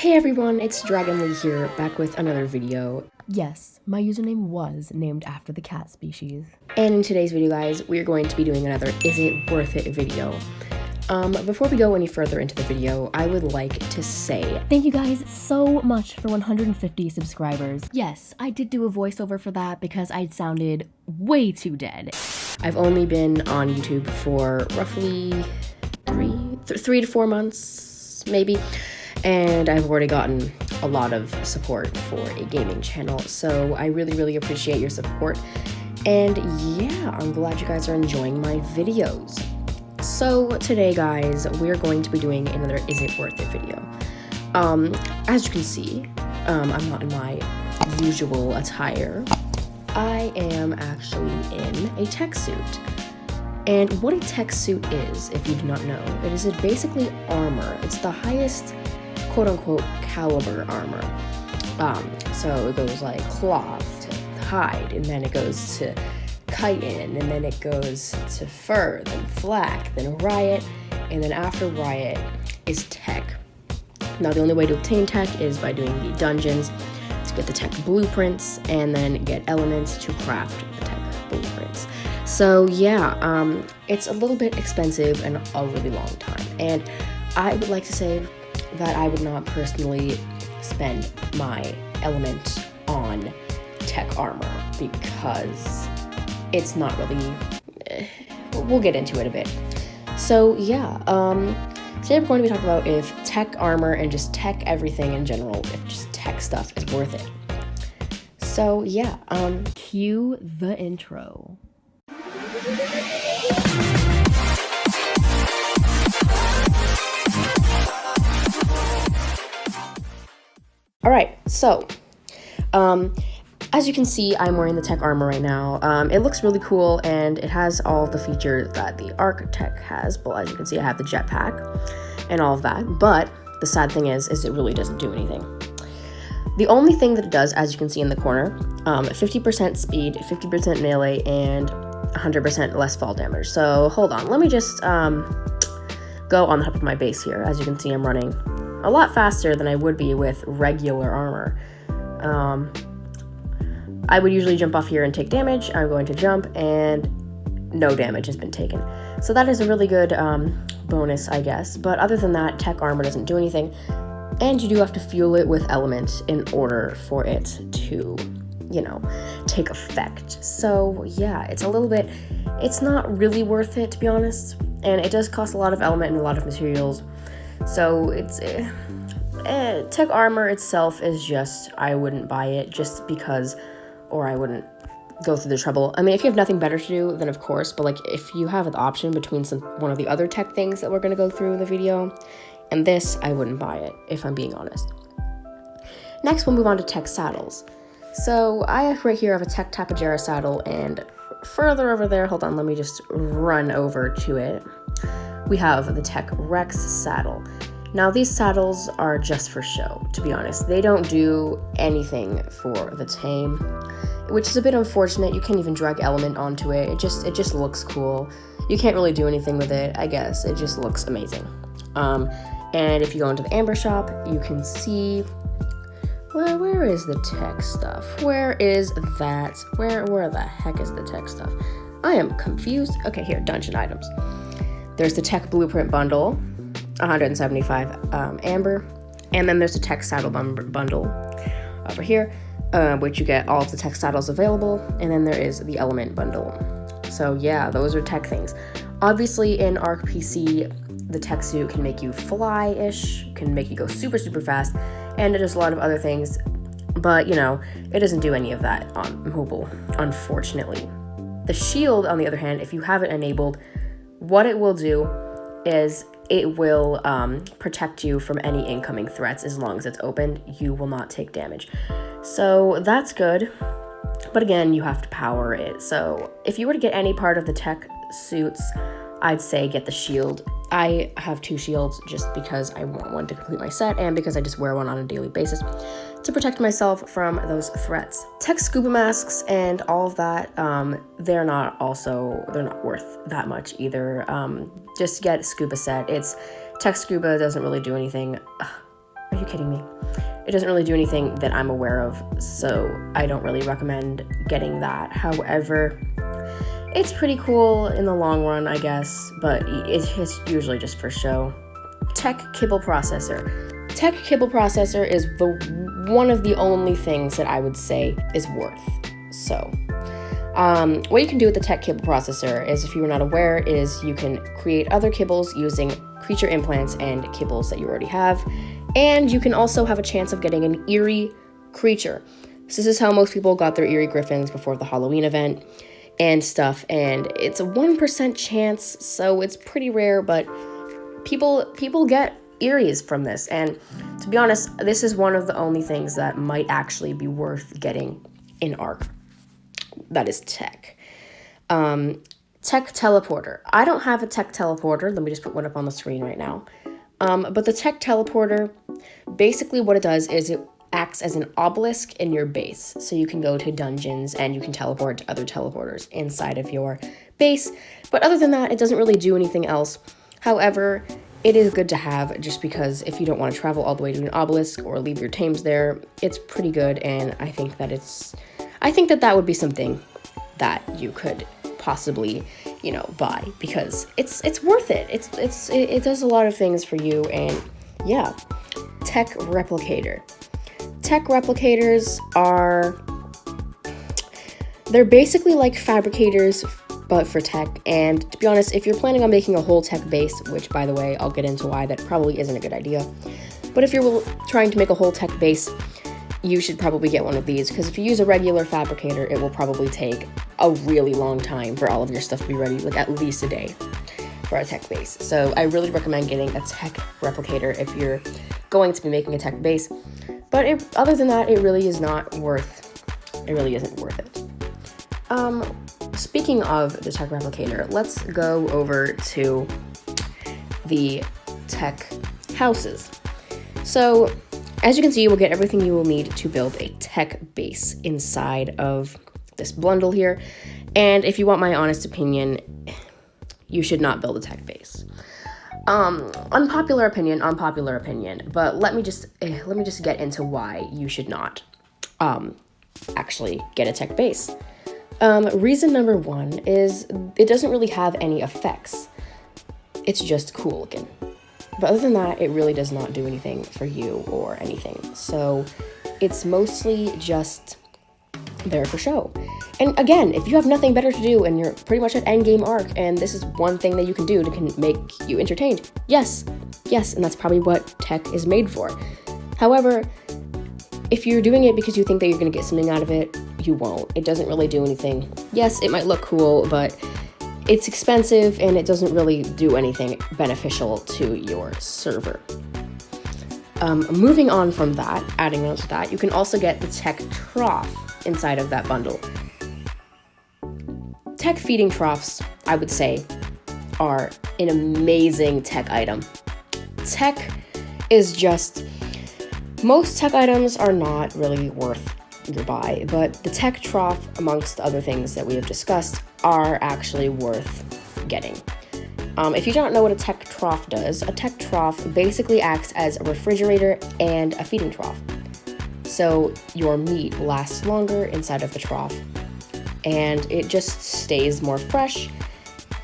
Hey everyone, it's Dragon Lee here, back with another video. Yes, my username was named after the cat species. And in today's video, guys, we're going to be doing another Is It Worth It video. Before we go any further into the video, I would like to say thank you guys so much for 150 subscribers. Yes, I did do a voiceover for that because I'd sounded way too dead. I've only been on YouTube for roughly three to 4 months, maybe. And I've already gotten a lot of support for a gaming channel, so I really appreciate your support. And yeah, I'm glad you guys are enjoying my videos. So today, guys, we're going to be doing another Is It Worth It video. As you can see, I'm not in my usual attire. I am actually in a tech suit. And what a tech suit is, if you do not know, it is basically armor. It's the highest quote-unquote caliber armor. So it goes like cloth to hide, and then it goes to chitin, and then it goes to fur, then flak, then riot, and then after riot is tech. Now the only way to obtain tech is by doing the dungeons to get the tech blueprints, and then get elements to craft the tech blueprints. So yeah, it's a little bit expensive and a really long time, and I would like to say that I would not personally spend my element on tech armor because it's not really, we'll get into it a bit. So yeah, today we're going to be talking about if tech armor and just tech everything in general, if just tech stuff is worth it. So yeah, cue the intro. Alright, so, as you can see, I'm wearing the tech armor right now. It looks really cool, and it has all the features that the Arc tech has. But as you can see, I have the jetpack and all of that. But the sad thing is it really doesn't do anything. The only thing that it does, as you can see in the corner, 50% speed, 50% melee, and 100% less fall damage. So, hold on, let me just go on the top of my base here. As you can see, I'm running a lot faster than I would be with regular armor. I would usually jump off here and take damage. I'm going to jump and no damage has been taken. So that is a really good bonus, I guess. But other than that, tech armor doesn't do anything. And you do have to fuel it with elements in order for it to, you know, take effect. So yeah, it's not really worth it, to be honest. And it does cost a lot of element and a lot of materials. So it's tech armor itself is just, I wouldn't buy it just because, or I wouldn't go through the trouble. I mean, if you have nothing better to do, then of course, but like if you have an option between one of the other tech things that we're going to go through in the video and this, I wouldn't buy it, if I'm being honest. Next, we'll move on to tech saddles. So I have right here, I have a tech Tapejara saddle, and further over there, hold on, let me just run over to it. We have the Tech Rex saddle. Now these saddles are just for show, to be honest. They don't do anything for the tame, which is a bit unfortunate. You can't even drag element onto it. It just looks cool. You can't really do anything with it, I guess. It just looks amazing. And if you go into the Amber shop, you can see, where is the tech stuff? Where is that? Where the heck is the tech stuff? I am confused. Okay, here, dungeon items. There's the tech blueprint bundle, 175 amber, and then there's the tech saddle bundle over here, which you get all of the tech saddles available, and then there is the element bundle. So yeah, those are tech things. Obviously in Arc PC, the tech suit can make you fly-ish, can make you go super fast, and it does a lot of other things, but you know, it doesn't do any of that on mobile, unfortunately. The shield, on the other hand, if you have it enabled, what it will do is it will protect you from any incoming threats. As long as it's opened, you will not take damage. So that's good. But again, you have to power it. So if you were to get any part of the tech suits, I'd say get the shield. I have 2 shields just because I want one to complete my set and because I just wear one on a daily basis to protect myself from those threats. Tech scuba masks and all of that, they're not worth that much either. Just get a scuba set. Tech scuba doesn't really do anything. Are you kidding me? It doesn't really do anything that I'm aware of, so I don't really recommend getting that. However, it's pretty cool in the long run, I guess, but it's usually just for show. Tek Kibble Processor. Tek Kibble Processor is one of the only things that I would say is worth. So, what you can do with the Tek Kibble Processor is, if you were not aware, is you can create other kibbles using creature implants and kibbles that you already have. And you can also have a chance of getting an eerie creature. So this is how most people got their eerie griffins before the Halloween event and stuff. And it's a 1% chance, so it's pretty rare, but people get eerie's from this. And to be honest, this is one of the only things that might actually be worth getting in ARC. That is Tek. Tek Teleporter. I don't have a Tek Teleporter. Let me just put one up on the screen right now. But the Tek Teleporter, basically what it does is it acts as an obelisk in your base. So you can go to dungeons and you can teleport to other teleporters inside of your base. But other than that, it doesn't really do anything else. However, it is good to have, just because if you don't want to travel all the way to an obelisk or leave your tames there, it's pretty good. And I think that would be something that you could possibly, buy, because it's worth it. It does a lot of things for you. And yeah, Tek Replicator. Tek Replicators they're basically like fabricators, but for Tek. And to be honest, if you're planning on making a whole Tek base, which, by the way, I'll get into why that probably isn't a good idea, but if you're trying to make a whole Tek base, you should probably get one of these, because if you use a regular fabricator, it will probably take a really long time for all of your stuff to be ready, like at least a day for a Tek base. So I really recommend getting a Tek Replicator if you're going to be making a Tek base. But other than that, it really isn't worth it. Speaking of the Tek Replicator, let's go over to the Tek houses. So, as you can see, you will get everything you will need to build a Tek base inside of this bundle here. And if you want my honest opinion, you should not build a Tek base. Unpopular opinion, but let me just get into why you should not actually get a Tek base. Reason number one is it doesn't really have any effects. It's just cool looking. But other than that, it really does not do anything for you or anything. So it's mostly just there for show. And again, if you have nothing better to do and you're pretty much at endgame arc, and this is one thing that you can do to make you entertained, yes, and that's probably what Tek is made for. However, if you're doing it because you think that you're going to get something out of it, you won't. It doesn't really do anything. Yes, it might look cool, but it's expensive and it doesn't really do anything beneficial to your server. Moving on from that, adding on to that, you can also get the Tek Trough inside of that bundle. Tek feeding troughs, I would say, are an amazing Tek item. Tek is just... Most Tek items are not really worth your buy, but the Tek Trough, amongst other things that we have discussed, are actually worth getting. If you don't know what a Tek Trough does, a Tek Trough basically acts as a refrigerator and a feeding trough. So your meat lasts longer inside of the trough, and it just stays more fresh.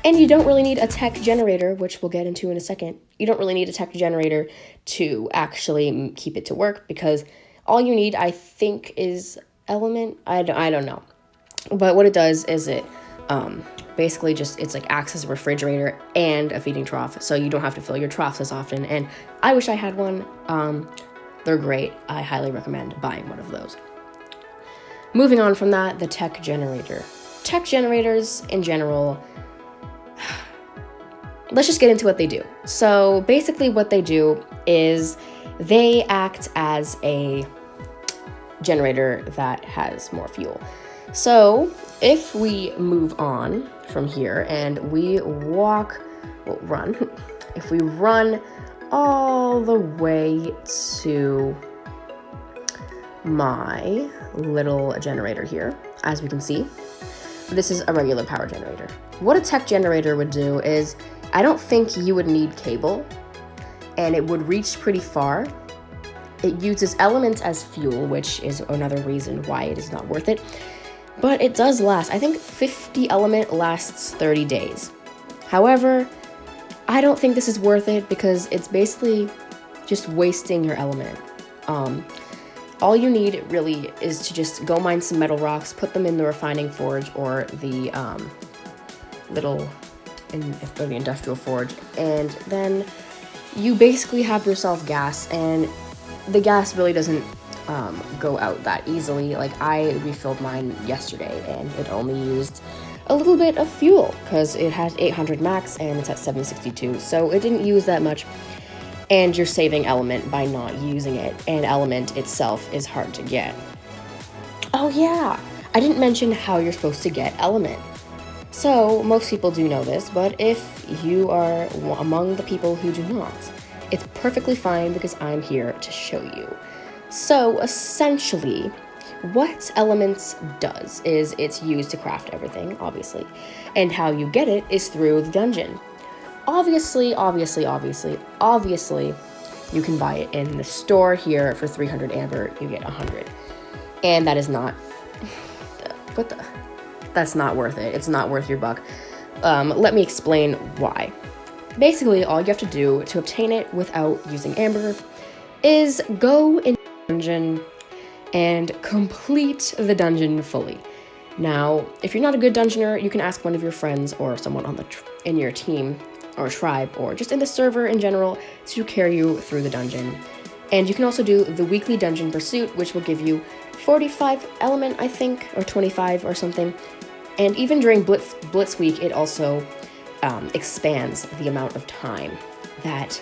And you don't really need a Tek generator, which we'll get into in a second. You don't really need a Tek generator to actually keep it to work, because all you need, I think, is element. I don't know. But what it does is it basically it's like acts as a refrigerator and a feeding trough, so you don't have to fill your troughs as often. And I wish I had one. They're great. I highly recommend buying one of those. Moving on from that, the Tek generator. Tek generators in general, let's just get into what they do. So basically what they do is they act as a generator that has more fuel. So if we move on from here and we run, if we run all the way to my little generator here, as we can see, this is a regular power generator. What a Tek generator would do is, I don't think you would need cable, and it would reach pretty far. It uses elements as fuel, which is another reason why it is not worth it. But it does last. I think 50 element lasts 30 days. However, I don't think this is worth it because it's basically just wasting your element. All you need really is to just go mine some metal rocks, put them in the refining forge or the the industrial forge, and then you basically have yourself gas, and the gas really doesn't go out that easily. Like, I refilled mine yesterday and it only used a little bit of fuel because it has 800 max and it's at 762, so it didn't use that much. And you're saving element by not using it, and element itself is hard to get. Oh yeah, I didn't mention how you're supposed to get element. So most people do know this, but if you are among the people who do not, it's perfectly fine because I'm here to show you. So essentially, what elements does is it's used to craft everything, obviously, and how you get it is through the dungeon. Obviously, you can buy it in the store here for 300 amber, you get 100. And that is not, that's not worth it. It's not worth your buck. Let me explain why. Basically, all you have to do to obtain it without using amber is go in the dungeon and complete the dungeon fully. Now, if you're not a good dungeoner, you can ask one of your friends or someone on in your team or tribe or just in the server in general to carry you through the dungeon. And you can also do the weekly dungeon pursuit, which will give you 45 element, I think, or 25 or something. And even during Blitz week, it also expands the amount of time that,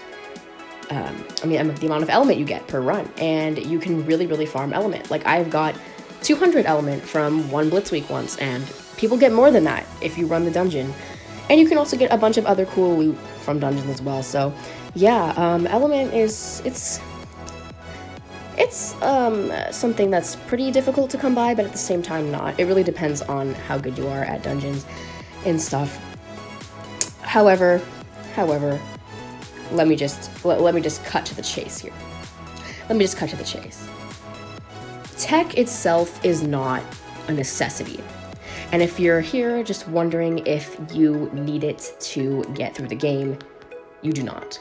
the amount of element you get per run. And you can really farm element. Like, I've got 200 element from one Blitz week once, and people get more than that if you run the dungeon. And you can also get a bunch of other cool loot from dungeons as well. So yeah, element is, it's something that's pretty difficult to come by, but at the same time not. It really depends on how good you are at dungeons and stuff. However, let me just cut to the chase here. Tech itself is not a necessity. And if you're here just wondering if you need it to get through the game, you do not.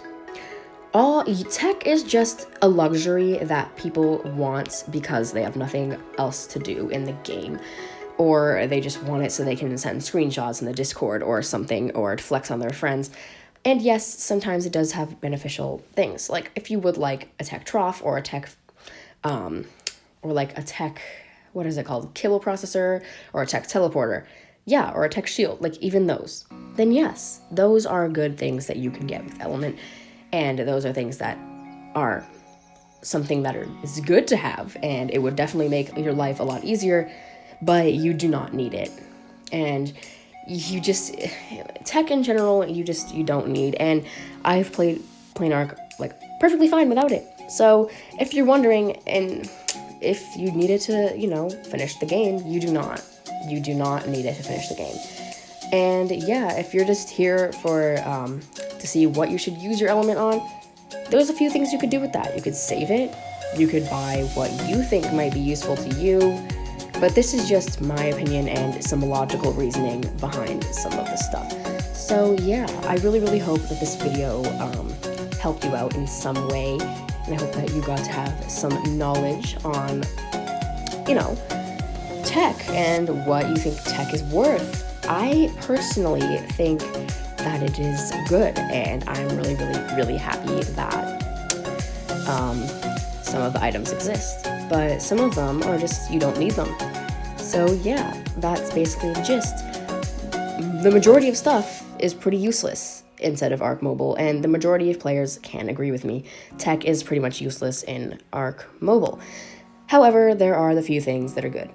Tech is just a luxury that people want because they have nothing else to do in the game, or they just want it so they can send screenshots in the Discord or something, or to flex on their friends. And yes, sometimes it does have beneficial things, like if you would like a tech trough or a tech, what is it called? Kibble processor, or a tech teleporter. Yeah, or a tech shield, like even those. Then yes, those are good things that you can get with element. And those are things that are something that is good to have. And it would definitely make your life a lot easier, but you do not need it. And you just, tech in general, you don't need. And I've played Plain Arc like perfectly fine without it. So if you're wondering, and if you needed to, finish the game, you do not. You do not need it to finish the game. And yeah, if you're just here for, to see what you should use your element on, there's a few things you could do with that. You could save it. You could buy what you think might be useful to you. But this is just my opinion and some logical reasoning behind some of the stuff. So yeah, I really hope that this video helped you out in some way. And I hope that you got to have some knowledge on, tech and what you think tech is worth. I personally think that it is good, and I'm really happy that some of the items exist, but some of them are just, you don't need them. So yeah, that's basically the gist. The majority of stuff is pretty useless instead of Arc Mobile, and the majority of players can agree with me. Tech is pretty much useless in Arc Mobile. However, there are the few things that are good.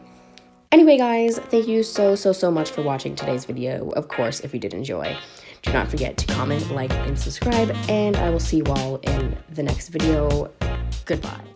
Anyway, guys, thank you so much for watching today's video. Of course, if you did enjoy, do not forget to comment, like, and subscribe, and I will see you all in the next video. Goodbye.